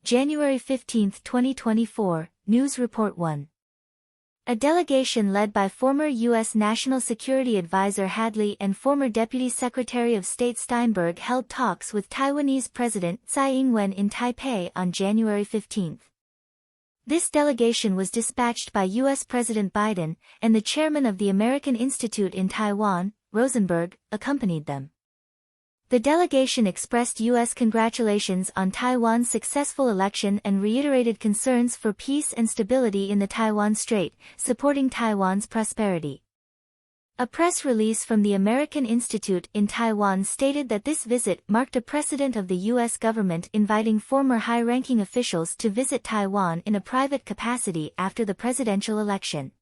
January 15, 2024, News Report 1. A delegation led by former U.S. National Security Advisor Hadley and former Deputy Secretary of State Steinberg held talks with Taiwanese President Tsai Ing-wen in Taipei on January 15. This delegation was dispatched by U.S. President Biden, and the chairman of the American Institute in Taiwan, Rosenberg, accompanied them. The delegation expressed U.S. congratulations on Taiwan's successful election and reiterated concerns for peace and stability in the Taiwan Strait, supporting Taiwan's prosperity. A press release from the American Institute in Taiwan stated that this visit marked a precedent of the U.S. government inviting former high-ranking officials to visit Taiwan in a private capacity after the presidential election.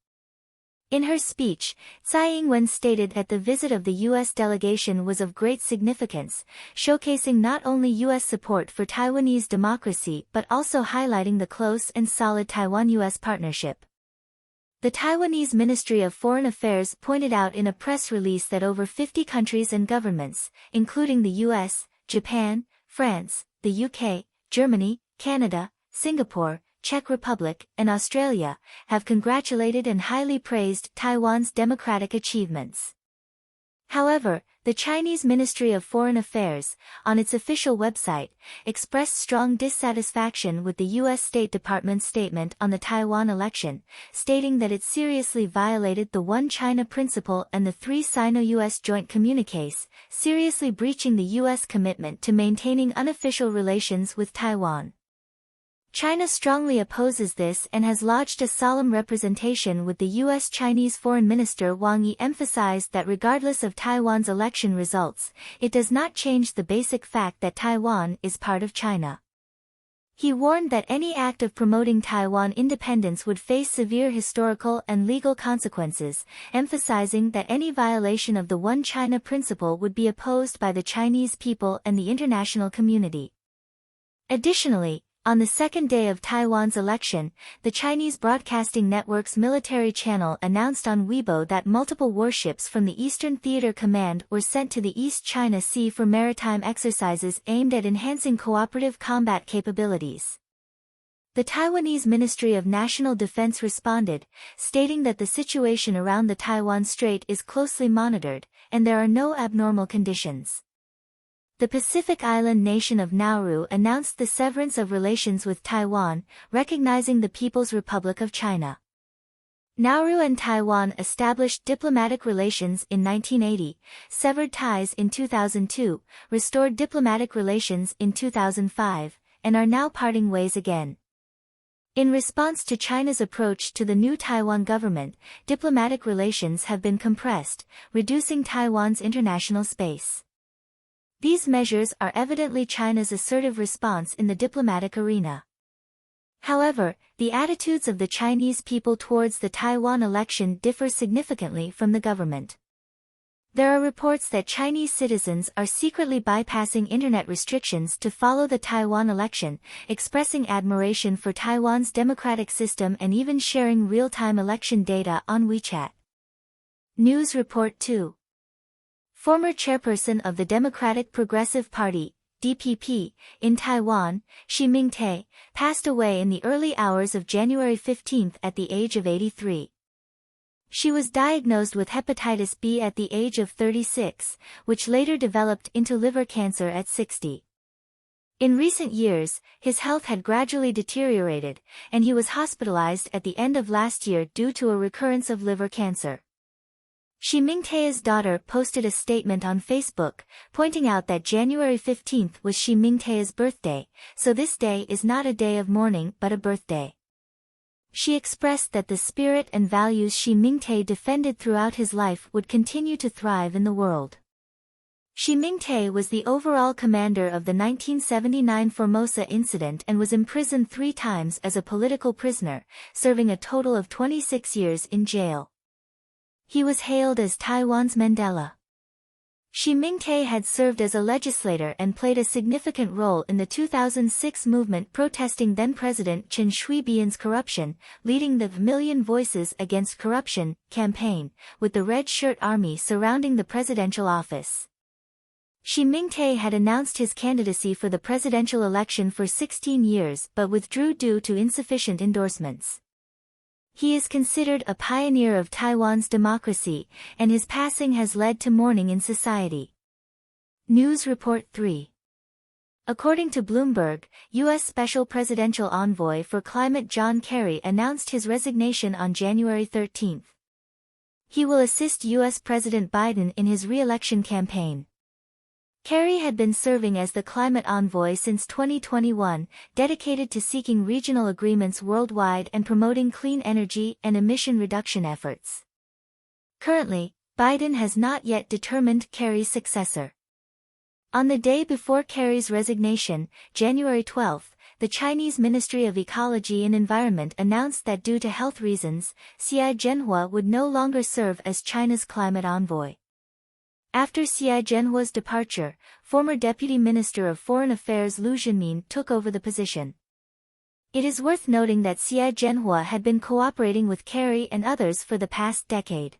In her speech, Tsai Ing-wen stated that the visit of the U.S. delegation was of great significance, showcasing not only U.S. support for Taiwanese democracy but also highlighting the close and solid Taiwan-U.S. partnership. The Taiwanese Ministry of Foreign Affairs pointed out in a press release that over 50 countries and governments, including the U.S., Japan, France, the U.K., Germany, Canada, Singapore, Czech Republic, and Australia, have congratulated and highly praised Taiwan's democratic achievements. However, the Chinese Ministry of Foreign Affairs, on its official website, expressed strong dissatisfaction with the U.S. State Department's statement on the Taiwan election, stating that it seriously violated the One China principle and the three Sino-U.S. joint communiques, seriously breaching the U.S. commitment to maintaining unofficial relations with Taiwan. China strongly opposes this and has lodged a solemn representation with the U.S. Chinese Foreign Minister Wang Yi, emphasized that regardless of Taiwan's election results, it does not change the basic fact that Taiwan is part of China. He warned that any act of promoting Taiwan independence would face severe historical and legal consequences, emphasizing that any violation of the One China principle would be opposed by the Chinese people and the international community. Additionally, on the second day of Taiwan's election, the Chinese Broadcasting Network's military channel announced on Weibo that multiple warships from the Eastern Theater Command were sent to the East China Sea for maritime exercises aimed at enhancing cooperative combat capabilities. The Taiwanese Ministry of National Defense responded, stating that the situation around the Taiwan Strait is closely monitored, and there are no abnormal conditions. The Pacific island nation of Nauru announced the severance of relations with Taiwan, recognizing the People's Republic of China. Nauru and Taiwan established diplomatic relations in 1980, severed ties in 2002, restored diplomatic relations in 2005, and are now parting ways again. In response to China's approach to the new Taiwan government, diplomatic relations have been compressed, reducing Taiwan's international space. These measures are evidently China's assertive response in the diplomatic arena. However, the attitudes of the Chinese people towards the Taiwan election differ significantly from the government. There are reports that Chinese citizens are secretly bypassing internet restrictions to follow the Taiwan election, expressing admiration for Taiwan's democratic system and even sharing real-time election data on WeChat. News Report 2. Former chairperson of the Democratic Progressive Party, DPP, in Taiwan, Xi Mingtai, passed away in the early hours of January 15 at the age of 83. She was diagnosed with hepatitis B at the age of 36, which later developed into liver cancer at 60. In recent years, his health had gradually deteriorated, and he was hospitalized at the end of last year due to a recurrence of liver cancer. Xi Mingtai's daughter posted a statement on Facebook, pointing out that January 15 was Xi Mingtai's birthday, so this day is not a day of mourning but a birthday. She expressed that the spirit and values Xi Mingtai defended throughout his life would continue to thrive in the world. Xi Mingtai was the overall commander of the 1979 Formosa incident and was imprisoned 3 times as a political prisoner, serving a total of 26 years in jail. He was hailed as Taiwan's Mandela. Xi Mingtai had served as a legislator and played a significant role in the 2006 movement protesting then-President Chen Shui-bian's corruption, leading the Million Voices Against Corruption campaign, with the Red Shirt Army surrounding the presidential office. Xi Mingtai had announced his candidacy for the presidential election for 16 years but withdrew due to insufficient endorsements. He is considered a pioneer of Taiwan's democracy, and his passing has led to mourning in society. News Report 3. According to Bloomberg, U.S. Special Presidential Envoy for Climate John Kerry announced his resignation on January 13. He will assist U.S. President Biden in his re-election campaign. Kerry had been serving as the climate envoy since 2021, dedicated to seeking regional agreements worldwide and promoting clean energy and emission reduction efforts. Currently, Biden has not yet determined Kerry's successor. On the day before Kerry's resignation, January 12, the Chinese Ministry of Ecology and Environment announced that due to health reasons, Xie Zhenhua would no longer serve as China's climate envoy. After Xie Zhenhua's departure, former Deputy Minister of Foreign Affairs Liu Zhenmin took over the position. It is worth noting that Xie Zhenhua had been cooperating with Kerry and others for the past decade.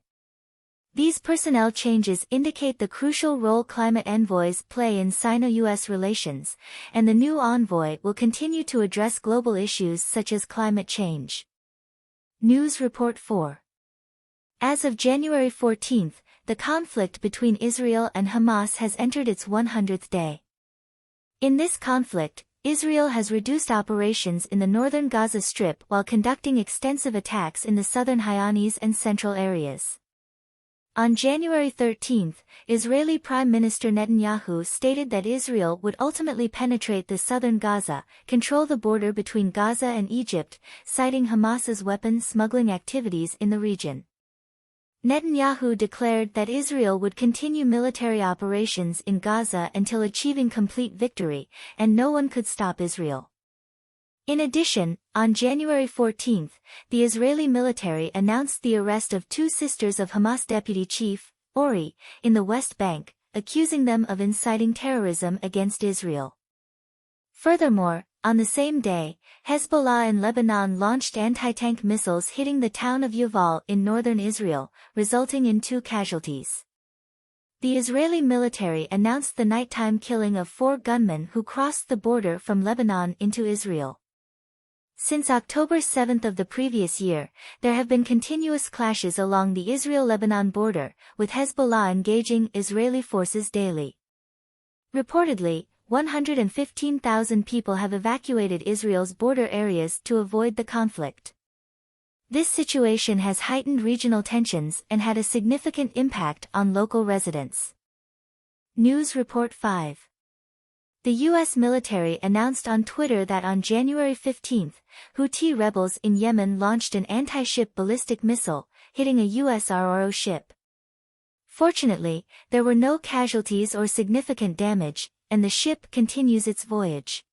These personnel changes indicate the crucial role climate envoys play in Sino-US relations, and the new envoy will continue to address global issues such as climate change. News Report 4. As of January 14, the conflict between Israel and Hamas has entered its 100th day. In this conflict, Israel has reduced operations in the northern Gaza Strip while conducting extensive attacks in the southern Hayanis and central areas. On January 13, Israeli Prime Minister Netanyahu stated that Israel would ultimately penetrate the southern Gaza, control the border between Gaza and Egypt, citing Hamas's weapons smuggling activities in the region. Netanyahu declared that Israel would continue military operations in Gaza until achieving complete victory, and no one could stop Israel. In addition, on January 14, the Israeli military announced the arrest of two sisters of Hamas deputy chief, Ori, in the West Bank, accusing them of inciting terrorism against Israel. Furthermore, on the same day, Hezbollah in Lebanon launched anti-tank missiles hitting the town of Yaval in northern Israel, resulting in 2 casualties. The Israeli military announced the nighttime killing of 4 gunmen who crossed the border from Lebanon into Israel. Since October 7 of the previous year, there have been continuous clashes along the Israel-Lebanon border, with Hezbollah engaging Israeli forces daily. Reportedly, 115,000 people have evacuated Israel's border areas to avoid the conflict. This situation has heightened regional tensions and had a significant impact on local residents. News Report 5. The U.S. military announced on Twitter that on January 15, Houthi rebels in Yemen launched an anti-ship ballistic missile, hitting a U.S. RRO ship. Fortunately, there were no casualties or significant damage, and the ship continues its voyage.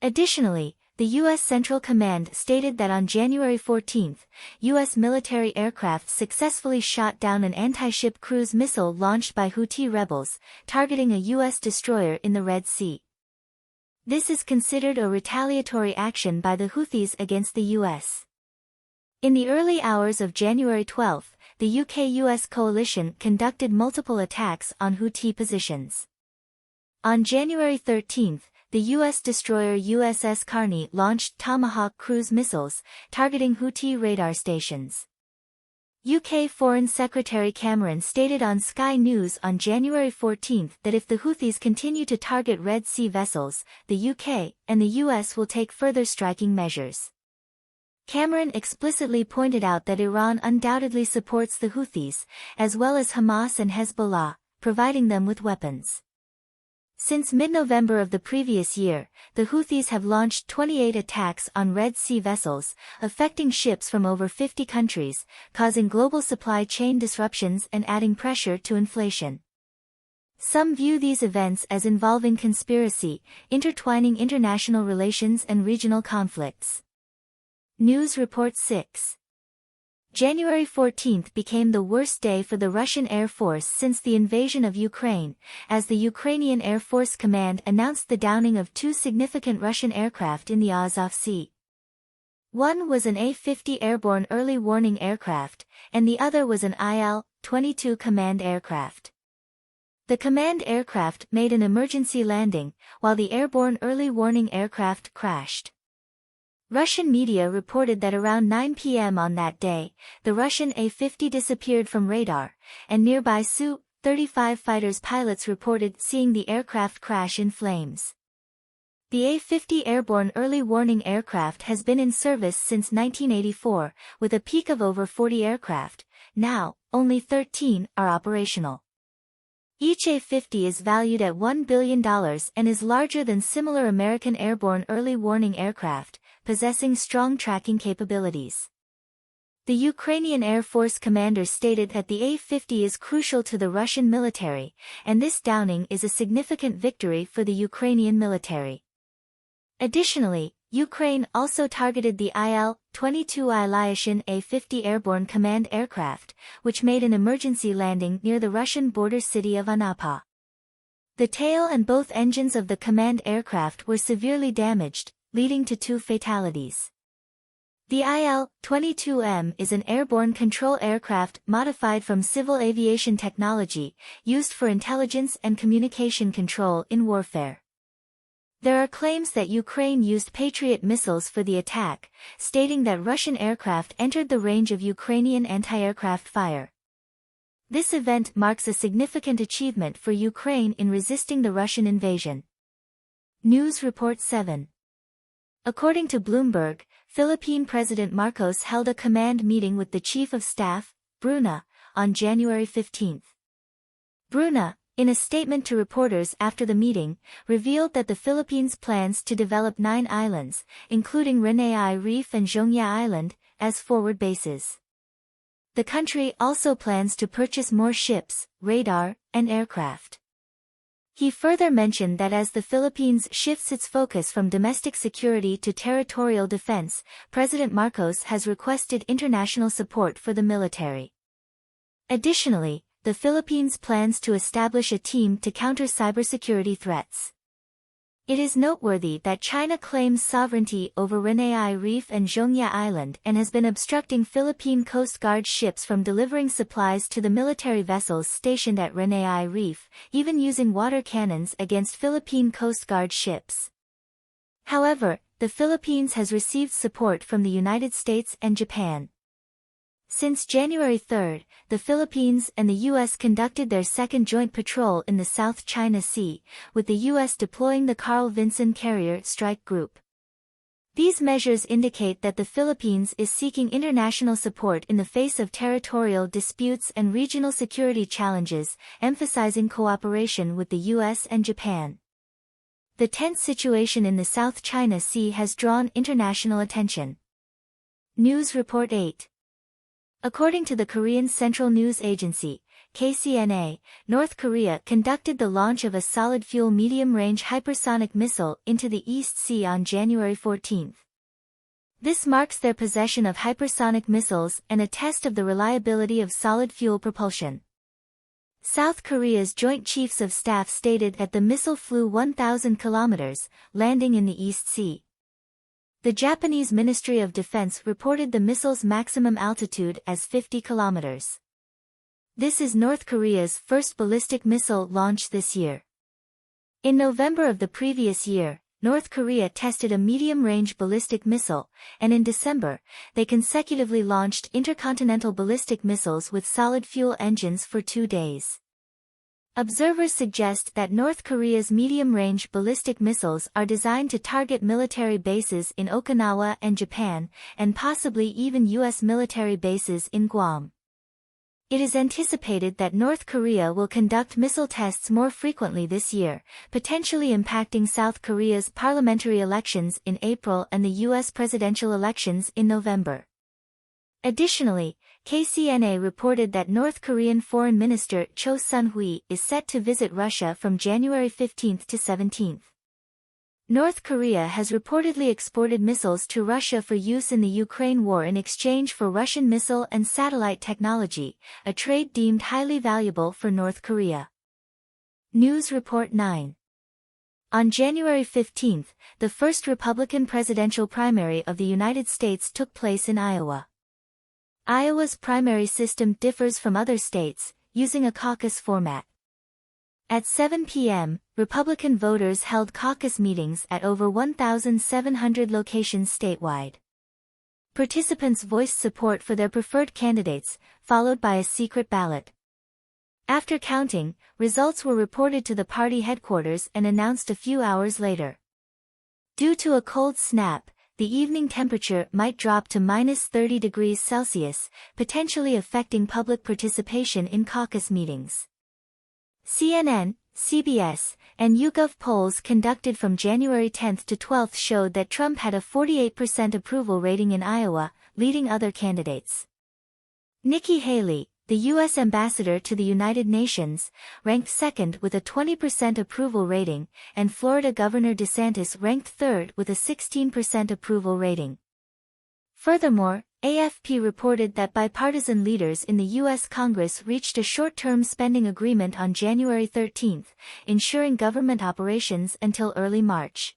Additionally, the U.S. Central Command stated that on January 14, U.S. military aircraft successfully shot down an anti-ship cruise missile launched by Houthi rebels, targeting a U.S. destroyer in the Red Sea. This is considered a retaliatory action by the Houthis against the U.S. In the early hours of January 12, the UK-US coalition conducted multiple attacks on Houthi positions. On January 13, the U.S. destroyer USS Carney launched Tomahawk cruise missiles, targeting Houthi radar stations. UK Foreign Secretary Cameron stated on Sky News on January 14 that if the Houthis continue to target Red Sea vessels, the UK and the US will take further striking measures. Cameron explicitly pointed out that Iran undoubtedly supports the Houthis, as well as Hamas and Hezbollah, providing them with weapons. Since mid-November of the previous year, the Houthis have launched 28 attacks on Red Sea vessels, affecting ships from over 50 countries, causing global supply chain disruptions and adding pressure to inflation. Some view these events as involving conspiracy, intertwining international relations and regional conflicts. News Report 6. January 14 became the worst day for the Russian Air Force since the invasion of Ukraine, as the Ukrainian Air Force Command announced the downing of 2 significant Russian aircraft in the Azov Sea. One was an A-50 airborne early warning aircraft, and the other was an Il-22 command aircraft. The command aircraft made an emergency landing, while the airborne early warning aircraft crashed. Russian media reported that around 9 p.m. on that day, the Russian A-50 disappeared from radar, and nearby Su-35 fighters pilots reported seeing the aircraft crash in flames. The A-50 airborne early warning aircraft has been in service since 1984, with a peak of over 40 aircraft. Now, only 13 are operational. Each A-50 is valued at $1 billion and is larger than similar American airborne early warning aircraft, possessing strong tracking capabilities. The Ukrainian Air Force commander stated that the A-50 is crucial to the Russian military, and this downing is a significant victory for the Ukrainian military. Additionally, Ukraine also targeted the Il-22I Ilyushin A-50 airborne command aircraft, which made an emergency landing near the Russian border city of Anapa. The tail and both engines of the command aircraft were severely damaged, leading to 2 fatalities. The Il-22M is an airborne control aircraft modified from civil aviation technology, used for intelligence and communication control in warfare. There are claims that Ukraine used Patriot missiles for the attack, stating that Russian aircraft entered the range of Ukrainian anti-aircraft fire. This event marks a significant achievement for Ukraine in resisting the Russian invasion. News Report 7. According to Bloomberg, Philippine President Marcos held a command meeting with the Chief of Staff, Bruna, on January 15. Bruna, in a statement to reporters after the meeting, revealed that the Philippines plans to develop 9 islands, including Renai Reef and Zhongya Island, as forward bases. The country also plans to purchase more ships, radar, and aircraft. He further mentioned that as the Philippines shifts its focus from domestic security to territorial defense, President Marcos has requested international support for the military. Additionally, the Philippines plans to establish a team to counter cybersecurity threats. It is noteworthy that China claims sovereignty over Renai Reef and Zhongya Island and has been obstructing Philippine Coast Guard ships from delivering supplies to the military vessels stationed at Renai Reef, even using water cannons against Philippine Coast Guard ships. However, the Philippines has received support from the United States and Japan. Since January 3, the Philippines and the U.S. conducted their second joint patrol in the South China Sea, with the U.S. deploying the Carl Vinson Carrier Strike Group. These measures indicate that the Philippines is seeking international support in the face of territorial disputes and regional security challenges, emphasizing cooperation with the U.S. and Japan. The tense situation in the South China Sea has drawn international attention. News Report 8. According to the Korean Central News Agency, KCNA, North Korea conducted the launch of a solid-fuel medium-range hypersonic missile into the East Sea on January 14. This marks their possession of hypersonic missiles and a test of the reliability of solid-fuel propulsion. South Korea's Joint Chiefs of Staff stated that the missile flew 1,000 kilometers, landing in the East Sea. The Japanese Ministry of Defense reported the missile's maximum altitude as 50 kilometers. This is North Korea's first ballistic missile launch this year. In November of the previous year, North Korea tested a medium-range ballistic missile, and in December, they consecutively launched intercontinental ballistic missiles with solid-fuel engines for 2 days. Observers suggest that North Korea's medium-range ballistic missiles are designed to target military bases in Okinawa and Japan, and possibly even U.S. military bases in Guam. It is anticipated that North Korea will conduct missile tests more frequently this year, potentially impacting South Korea's parliamentary elections in April and the U.S. presidential elections in November. Additionally, KCNA reported that North Korean Foreign Minister Cho Sun-hui is set to visit Russia from January 15 to 17. North Korea has reportedly exported missiles to Russia for use in the Ukraine war in exchange for Russian missile and satellite technology, a trade deemed highly valuable for North Korea. News Report 9. On January 15, the first Republican presidential primary of the United States took place in Iowa. Iowa's primary system differs from other states, using a caucus format. At 7 p.m., Republican voters held caucus meetings at over 1,700 locations statewide. Participants voiced support for their preferred candidates, followed by a secret ballot. After counting, results were reported to the party headquarters and announced a few hours later. Due to a cold snap, the evening temperature might drop to -30 degrees Celsius, potentially affecting public participation in caucus meetings. CNN, CBS, and YouGov polls conducted from January 10 to 12 showed that Trump had a 48% approval rating in Iowa, leading other candidates. Nikki Haley, the U.S. ambassador to the United Nations, ranked second with a 20% approval rating, and Florida Governor DeSantis ranked third with a 16% approval rating. Furthermore, AFP reported that bipartisan leaders in the U.S. Congress reached a short-term spending agreement on January 13, ensuring government operations until early March.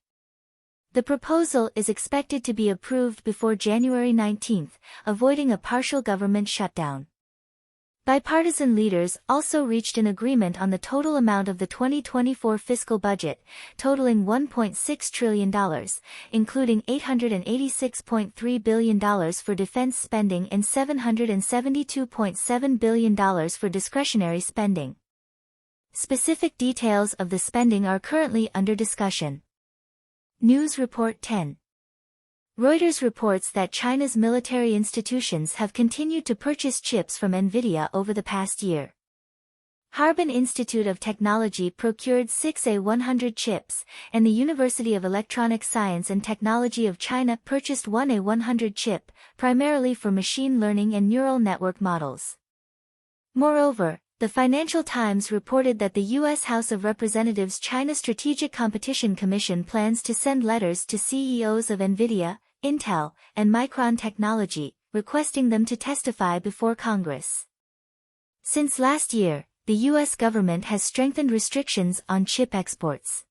The proposal is expected to be approved before January 19, avoiding a partial government shutdown. Bipartisan leaders also reached an agreement on the total amount of the 2024 fiscal budget, totaling $1.6 trillion, including $886.3 billion for defense spending and $772.7 billion for discretionary spending. Specific details of the spending are currently under discussion. News Report 10. Reuters reports that China's military institutions have continued to purchase chips from NVIDIA over the past year. Harbin Institute of Technology procured 6 A100 chips, and the University of Electronic Science and Technology of China purchased 1 A100 chip, primarily for machine learning and neural network models. Moreover, the Financial Times reported that the U.S. House of Representatives China Strategic Competition Commission plans to send letters to CEOs of NVIDIA, Intel, and Micron Technology, requesting them to testify before Congress. Since last year, the U.S. government has strengthened restrictions on chip exports.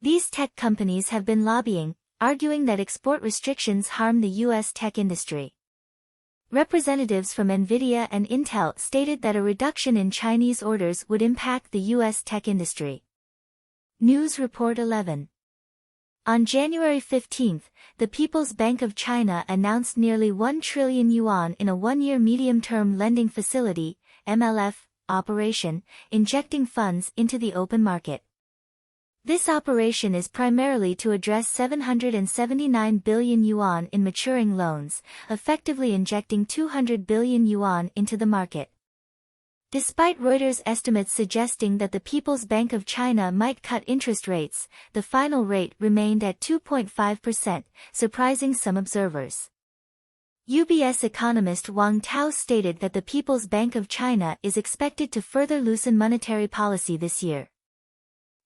These tech companies have been lobbying, arguing that export restrictions harm the U.S. tech industry. Representatives from NVIDIA and Intel stated that a reduction in Chinese orders would impact the U.S. tech industry. News Report 11. On January 15, the People's Bank of China announced nearly 1 trillion yuan in a one-year medium-term lending facility, MLF, operation, injecting funds into the open market. This operation is primarily to address 779 billion yuan in maturing loans, effectively injecting 200 billion yuan into the market. Despite Reuters' estimates suggesting that the People's Bank of China might cut interest rates, the final rate remained at 2.5%, surprising some observers. UBS economist Wang Tao stated that the People's Bank of China is expected to further loosen monetary policy this year.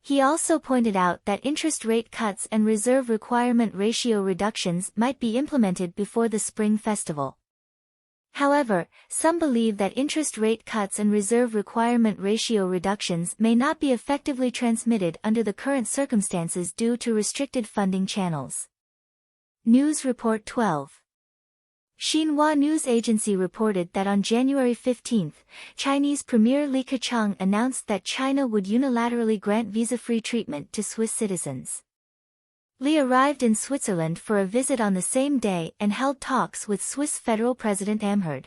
He also pointed out that interest rate cuts and reserve requirement ratio reductions might be implemented before the Spring Festival. However, some believe that interest rate cuts and reserve requirement ratio reductions may not be effectively transmitted under the current circumstances due to restricted funding channels. News Report 12. Xinhua News Agency reported that on January 15, Chinese Premier Li Keqiang announced that China would unilaterally grant visa-free treatment to Swiss citizens. Li arrived in Switzerland for a visit on the same day and held talks with Swiss Federal President Amherd.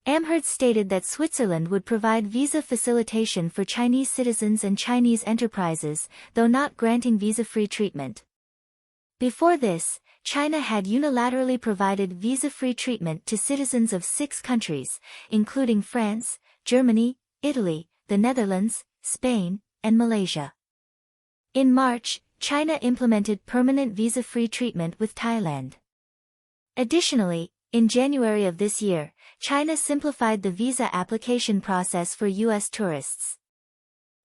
Amherd stated that Switzerland would provide visa facilitation for Chinese citizens and Chinese enterprises, though not granting visa-free treatment. Before this, China had unilaterally provided visa-free treatment to citizens of 6 countries, including France, Germany, Italy, the Netherlands, Spain, and Malaysia. In March, China implemented permanent visa-free treatment with Thailand. Additionally, in January of this year, China simplified the visa application process for U.S. tourists.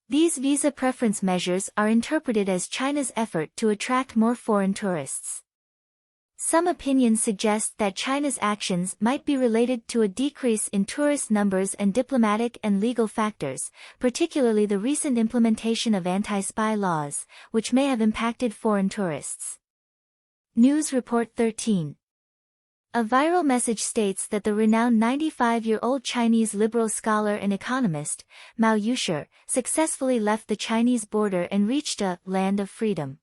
These visa preference measures are interpreted as China's effort to attract more foreign tourists. Some opinions suggest that China's actions might be related to a decrease in tourist numbers and diplomatic and legal factors, particularly the recent implementation of anti-spy laws, which may have impacted foreign tourists. News Report 13. A viral message states that the renowned 95-year-old Chinese liberal scholar and economist, Mao Yusher, successfully left the Chinese border and reached a land of freedom.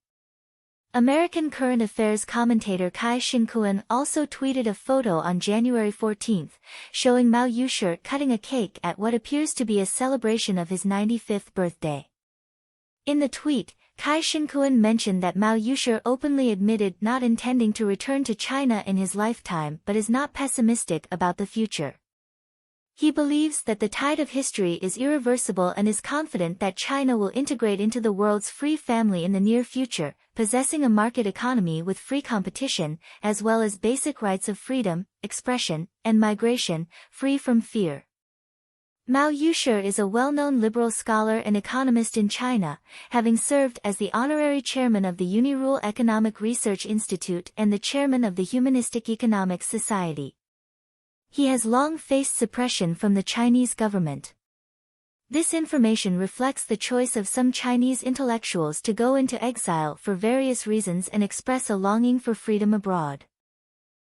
American current affairs commentator Kai Shinkuan also tweeted a photo on January 14, showing Mao Yusher cutting a cake at what appears to be a celebration of his 95th birthday. In the tweet, Kai Shinkuan mentioned that Mao Yusher openly admitted not intending to return to China in his lifetime but is not pessimistic about the future. He believes that the tide of history is irreversible and is confident that China will integrate into the world's free family in the near future, possessing a market economy with free competition, as well as basic rights of freedom, expression, and migration, free from fear. Mao Yusher is a well-known liberal scholar and economist in China, having served as the honorary chairman of the Unirule Economic Research Institute and the chairman of the Humanistic Economics Society. He has long faced suppression from the Chinese government. This information reflects the choice of some Chinese intellectuals to go into exile for various reasons and express a longing for freedom abroad.